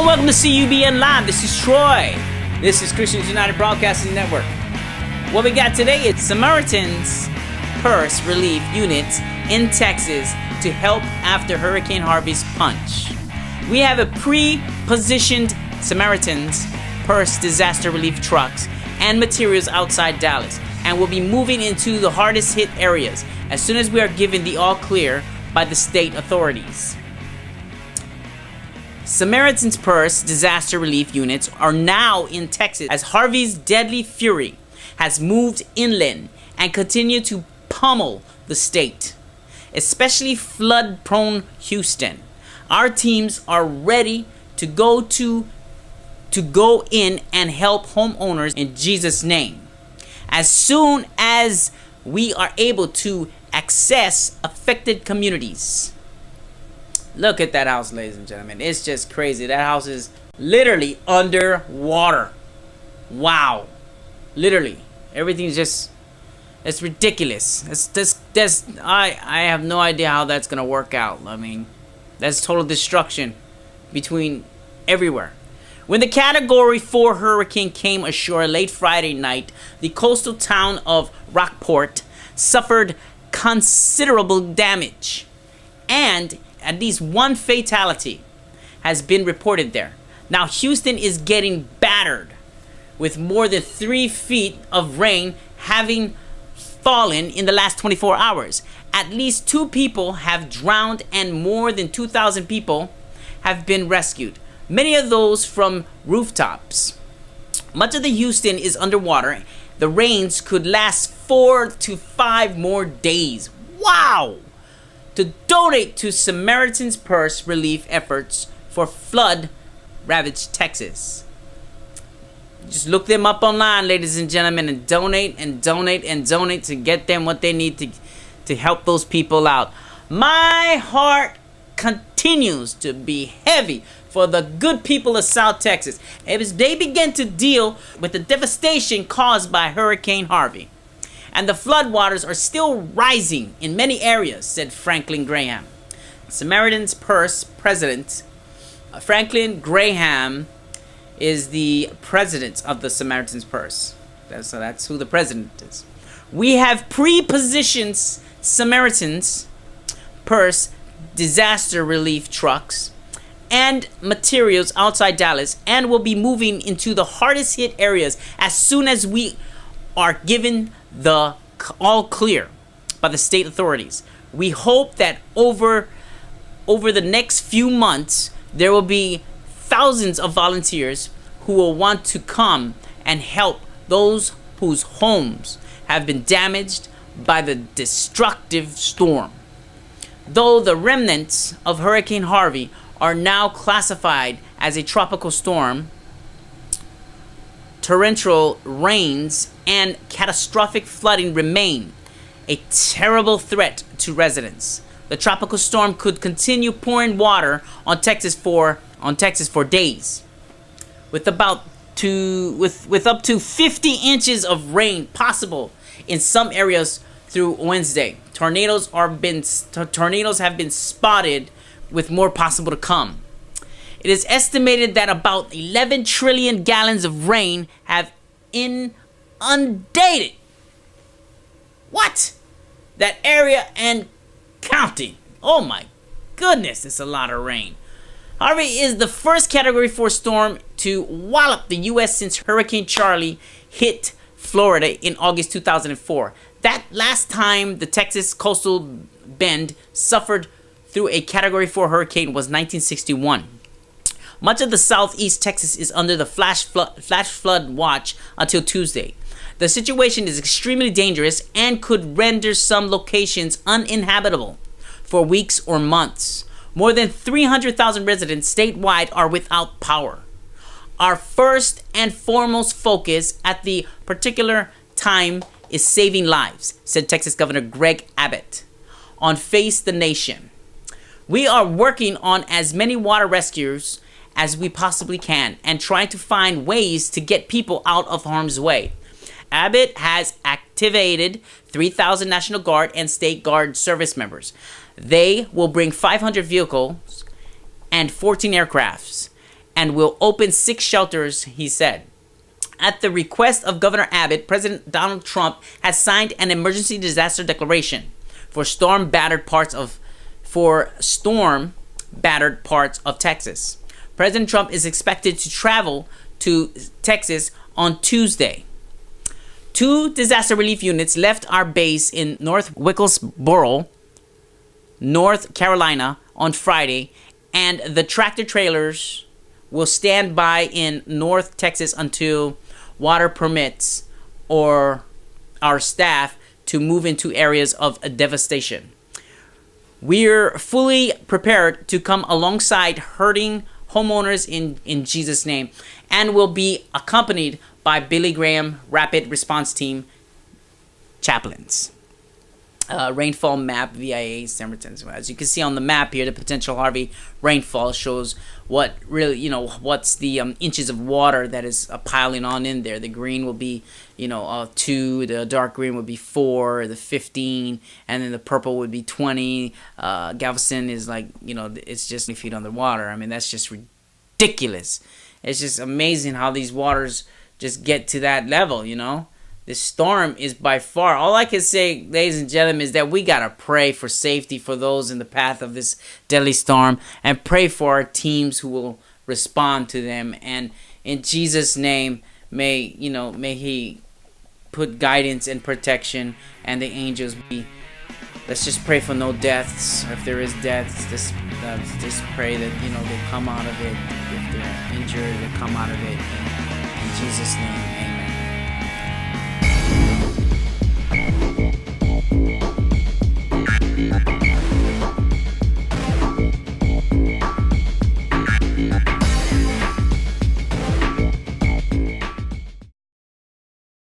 welcome to CUBN Live. This is Troy. This is Christians United Broadcasting Network. What we got today is Samaritan'S Purse Relief Units in Texas to help after Hurricane Harvey's punch. We have a pre-positioned Samaritan'S Purse disaster relief trucks and materials outside Dallas, and we'll be moving into the hardest hit areas as soon as we are given the all clear by the state authorities. Samaritan'S Purse disaster relief units are now in Texas as Harvey's deadly fury has moved inland and continue to pummel the state, especially flood-prone Houston. Our teams are ready to go in and help homeowners in Jesus' name. As soon as we are able to access affected communities. Look at that house, ladies and gentlemen. It's just crazy. That house is literally underwater. Wow. Literally. Everything's just, it's ridiculous. I have no idea how that's going to work out. I mean, that's total destruction between everywhere. When the Category 4 hurricane came ashore late Friday night, the coastal town of Rockport suffered considerable damage, and at least one fatality has been reported there. Now Houston is getting battered with more than 3 feet of rain having fallen in the last 24 hours. At least 2 people have drowned and more than 2,000 people have been rescued, many of those from rooftops. Much of the Houston is underwater. The rains could last 4 to 5 more days. Wow! To donate to Samaritan'S Purse relief efforts for flood-ravaged Texas. Just look them up online, ladies and gentlemen, and donate to get them what they need to help those people out. My heart continues to be heavy for the good people of South Texas as they begin to deal with the devastation caused by Hurricane Harvey. And the floodwaters are still rising in many areas, said Franklin Graham. Samaritan'S Purse president, Franklin Graham, is the president of the Samaritan'S Purse. So that's who the president is. We have pre-positioned Samaritan'S Purse disaster relief trucks and materials outside Dallas, and will be moving into the hardest hit areas as soon as we are given the all clear by the state authorities. We hope that over the next few months there will be thousands of volunteers who will want to come and help those whose homes have been damaged by the destructive storm. Though the remnants of Hurricane Harvey are now classified as a tropical storm, torrential rains and catastrophic flooding remain a terrible threat to residents. The tropical storm could continue pouring water on Texas for days, with up to 50 inches of rain possible in some areas through Wednesday. Tornadoes have been spotted, with more possible to come. It is estimated that about 11 trillion gallons of rain have inundated that area and counting. Oh my goodness, it's a lot of rain. Harvey is the first Category 4 storm to wallop the U.S. since Hurricane Charlie hit Florida in August 2004. That last time the Texas coastal bend suffered through a Category 4 hurricane was 1961. Much of the southeast Texas is under the flash flood watch until Tuesday. The situation is extremely dangerous and could render some locations uninhabitable for weeks or months. More than 300,000 residents statewide are without power. Our first and foremost focus at the particular time is saving lives, said Texas Governor Greg Abbott on Face the Nation. We are working on as many water rescues as we possibly can and trying to find ways to get people out of harm's way. Abbott has activated 3,000 National Guard and State Guard service members. They will bring 500 vehicles and 14 aircrafts and will open 6 shelters, he said. At the request of Governor Abbott, President Donald Trump has signed an emergency disaster declaration for storm-battered parts of Texas. President Trump is expected to travel to Texas on Tuesday. 2 disaster relief units left our base in North Wilkesboro, North Carolina on Friday, and the tractor trailers will stand by in North Texas until water permits or our staff to move into areas of devastation. We're fully prepared to come alongside hurting homeowners in Jesus' name, and will be accompanied by Billy Graham Rapid Response Team chaplains. Rainfall map, VIA, Samaritan'S. As you can see on the map here, the potential Harvey rainfall shows what really, what's the inches of water that is piling on in there. The green will be, 2, the dark green would be 4, the 15, and then the purple would be 20. Galveston is it's just 20 feet underwater. I mean, that's just ridiculous. It's just amazing how these waters just get to that level, This storm is by far, all I can say, ladies and gentlemen, is that we got to pray for safety for those in the path of this deadly storm, and pray for our teams who will respond to them. And in Jesus' name, may he put guidance and protection, and the angels be. Let's just pray for no deaths. If there is deaths, just pray that, they come out of it. If they're injured, they come out of it. In Jesus' name, amen.